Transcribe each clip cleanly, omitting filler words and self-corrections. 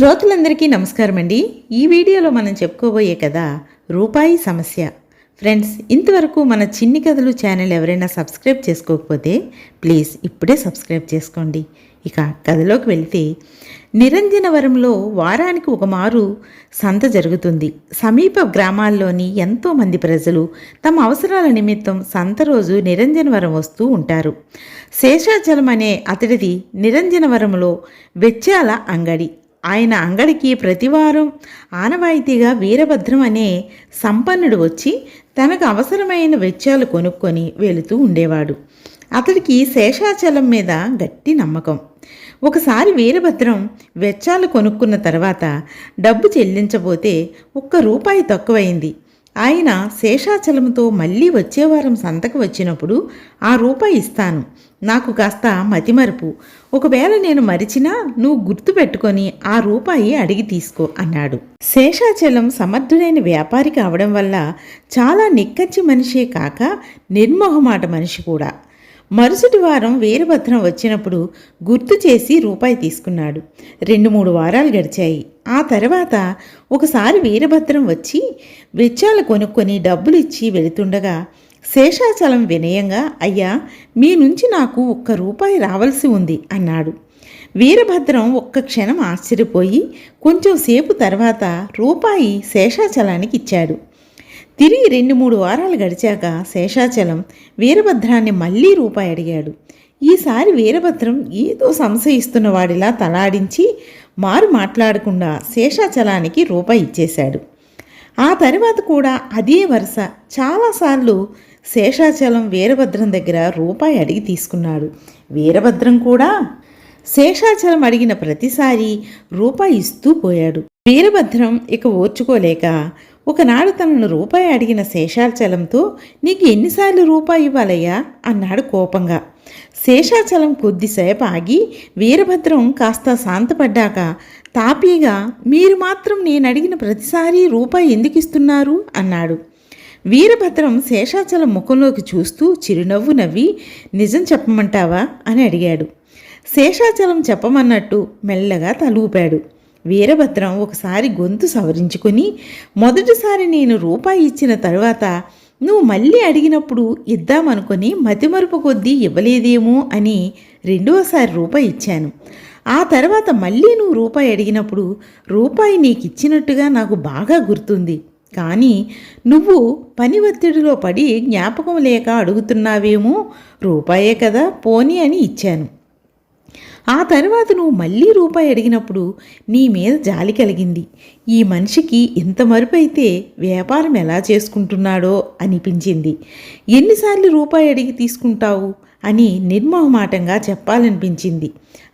శ్రోతలందరికీ నమస్కారం అండి. ఈ వీడియోలో మనం చెప్పుకోబోయే కథ రూపాయి సమస్య. ఫ్రెండ్స్, ఇంతవరకు మన చిన్ని కథలు ఛానల్ ఎవరైనా సబ్స్క్రైబ్ చేసుకోకపోతే ప్లీజ్ ఇప్పుడే సబ్స్క్రైబ్ చేసుకోండి. ఇక కథలోకి వెళ్తే, నిరంజనవరంలో వారానికి ఒక మారు సంత జరుగుతుంది. సమీప గ్రామాల్లోని ఎంతోమంది ప్రజలు తమ అవసరాల నిమిత్తం సంత రోజు నిరంజనవరం వస్తూ ఉంటారు. శేషాచలం అనే అతడిది నిరంజనవరంలో వెచ్చాల అంగడి. ఆయన అంగడికి ప్రతివారం ఆనవాయితీగా వీరభద్రం అనే సంపన్నుడు వచ్చి తనకు అవసరమైన వెచ్చాలు కొనుక్కొని వెళుతూ ఉండేవాడు. అతడికి శేషాచలం మీద గట్టి నమ్మకం. ఒకసారి వీరభద్రం వెచ్చాలు కొనుక్కున్న తర్వాత డబ్బు చెల్లించబోతే ₹1 తక్కువైంది. ఆయన శేషాచలంతో మళ్ళీ వచ్చే వారం సంతకు వచ్చినప్పుడు ₹1 ఇస్తాను, నాకు కాస్త మతిమరుపు, ఒకవేళ నేను మరిచినా నువ్వు గుర్తు పెట్టుకొని ₹1 అడిగి తీసుకో అన్నాడు. శేషాచలం సమర్థుడైన వ్యాపారి కావడం వల్ల చాలా నిక్కచ్చి మనిషే కాక నిర్మోహమాట మనిషి కూడా. మరుసటి వారం వీరభద్రం వచ్చినప్పుడు గుర్తు చేసి ₹1 తీసుకున్నాడు. 2-3 వారాలు గడిచాయి. ఆ తర్వాత ఒకసారి వీరభద్రం వచ్చి వెచ్చాలు కొనుక్కొని డబ్బులు ఇచ్చి వెళుతుండగా శేషాచలం వినయంగా, అయ్యా, మీ నుంచి నాకు ₹1 రావాల్సి ఉంది అన్నాడు. వీరభద్రం ఒక్క క్షణం ఆశ్చర్యపోయి కొంచెం సేపు తర్వాత ₹1 శేషాచలానికి ఇచ్చాడు. తిరిగి 2-3 వారాలు గడిచాక శేషాచలం వీరభద్రాన్ని మళ్ళీ ₹1 అడిగాడు. ఈసారి వీరభద్రం ఏదో సంశయిస్తున్న వాడిలా తలాడించి మారు మాట్లాడకుండా శేషాచలానికి ₹1 ఇచ్చేశాడు. ఆ తర్వాత కూడా అదే వరుస చాలాసార్లు శేషాచలం వీరభద్రం దగ్గర ₹1 అడిగి తీసుకున్నాడు. వీరభద్రం కూడా శేషాచలం అడిగిన ప్రతిసారి ₹1 ఇస్తూ పోయాడు. వీరభద్రం ఇక ఓర్చుకోలేక ఒకనాడు తనను ₹1 అడిగిన శేషాచలంతో, నీకు ఎన్నిసార్లు ₹1 ఇవ్వాలయ్యా అన్నాడు కోపంగా. శేషాచలం కొద్దిసేపు ఆగి వీరభద్రం కాస్త శాంతపడ్డాక తాపీగా, మీరు మాత్రం నేను అడిగిన ప్రతిసారి ₹1 ఎందుకు ఇస్తున్నారు అన్నాడు. వీరభద్రం శేషాచలం ముఖంలోకి చూస్తూ చిరునవ్వు నవ్వి, నిజం చెప్పమంటావా అని అడిగాడు. శేషాచలం చెప్పమన్నట్టు మెల్లగా తలూపాడు. వీరభద్రం ఒకసారి గొంతు సవరించుకొని, మొదటిసారి నేను ₹1 ఇచ్చిన తరువాత నువ్వు మళ్ళీ అడిగినప్పుడు ఇద్దామనుకొని మతిమరుపు కొద్దీ ఇవ్వలేదేమో అని రెండవసారి ₹1 ఇచ్చాను. ఆ తర్వాత మళ్ళీ నువ్వు ₹1 అడిగినప్పుడు ₹1 నీకు ఇచ్చినట్టుగా నాకు బాగా గుర్తుంది. కానీ నువ్వు పని ఒత్తిడిలో పడి జ్ఞాపకం లేక అడుగుతున్నావేమో, ₹1 కదా పోనీ అని ఇచ్చాను. ఆ తర్వాత నువ్వు మళ్ళీ ₹1 అడిగినప్పుడు నీ మీద జాలి కలిగింది. ఈ మనిషికి ఇంత మరుపు అయితే వ్యాపారం ఎలా చేసుకుంటున్నాడో అనిపించింది. ఎన్నిసార్లు ₹1 అడిగి తీసుకుంటావు అని నిర్మోహమాటంగా చెప్పాలనిపించింది.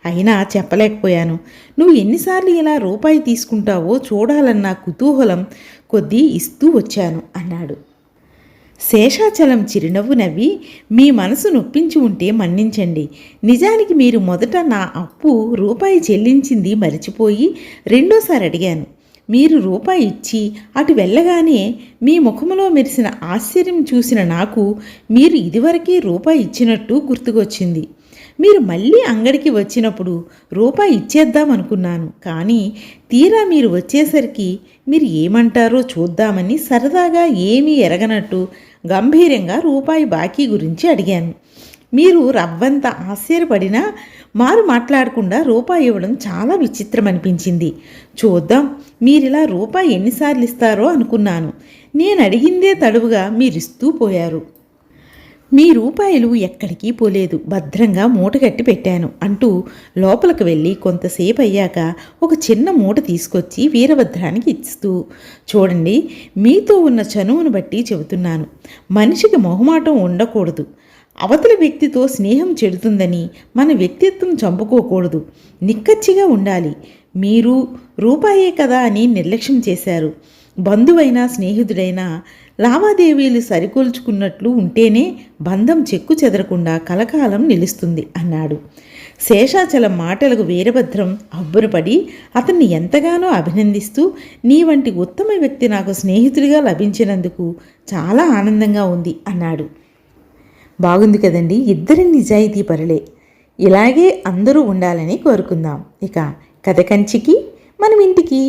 అయినా చెప్పలేకపోయాను. నువ్వు ఎన్నిసార్లు ఇలా ₹1 తీసుకుంటావో చూడాలన్న కుతూహలం కొద్దీ ఇస్తూ వచ్చాను అన్నాడు. శేషాచలం చిరునవ్వు నవ్వి, మీ మనసు నొప్పించి ఉంటే మన్నించండి. నిజానికి మీరు మొదట నా అప్పు ₹1 చెల్లించింది మరిచిపోయి రెండోసారి అడిగాను. మీరు ₹1 ఇచ్చి అటు వెళ్ళగానే మీ ముఖంలో మెరిసిన ఆశ్చర్యం చూసిన నాకు మీరు ఇదివరకే ₹1 ఇచ్చినట్టు గుర్తుకొచ్చింది. మీరు మళ్ళీ అంగడికి వచ్చినప్పుడు ₹1 ఇచ్చేద్దామనుకున్నాను. కానీ తీరా మీరు వచ్చేసరికి మీరు ఏమంటారో చూద్దామని సరదాగా ఏమీ ఎరగనట్టు గంభీరంగా ₹1 బాకీ గురించి అడిగాను. మీరు రవ్వంత ఆశ్చర్యపడినా మారు మాట్లాడకుండా ₹1 ఇవ్వడం చాలా విచిత్రం అనిపించింది. చూద్దాం, మీరిలా ₹1 ఎన్నిసార్లు ఇస్తారో అనుకున్నాను. నేను అడిగిందే తడువుగా మీరిస్తూ పోయారు. మీ ₹1 ఎక్కడికి పోలేదు, భద్రంగా మూటగట్టి పెట్టాను అంటూ లోపలికి వెళ్ళి కొంతసేపు అయ్యాక ఒక చిన్న మూట తీసుకొచ్చి వీరభద్రానికి ఇస్తూ, చూడండి, మీతో ఉన్న చనువును బట్టి చెబుతున్నాను. మనిషికి మొహమాటం ఉండకూడదు. అవతల వ్యక్తితో స్నేహం చెడుతుందని మన వ్యక్తిత్వం చంపుకోకూడదు. నిక్కచ్చిగా ఉండాలి. మీరు ₹1 కదా అని నిర్లక్ష్యం చేశారు. బంధువైనా స్నేహితుడైనా లావాదేవీలు సరికొల్చుకున్నట్లు ఉంటేనే బంధం చెక్కు చెదరకుండా కలకాలం నిలుస్తుంది అన్నాడు. శేషాచలం మాటలకు వీరభద్రం అబ్బురపడి అతన్ని ఎంతగానో అభినందిస్తూ, నీ వంటి ఉత్తమ వ్యక్తి నాకు స్నేహితుడిగా లభించినందుకు చాలా ఆనందంగా ఉంది అన్నాడు. బాగుంది కదండి, ఇద్దరి నిజాయితీ పరులే. ఇలాగే అందరూ ఉండాలని కోరుకుందాం. ఇక కథ కంచికి మనం ఇంటికి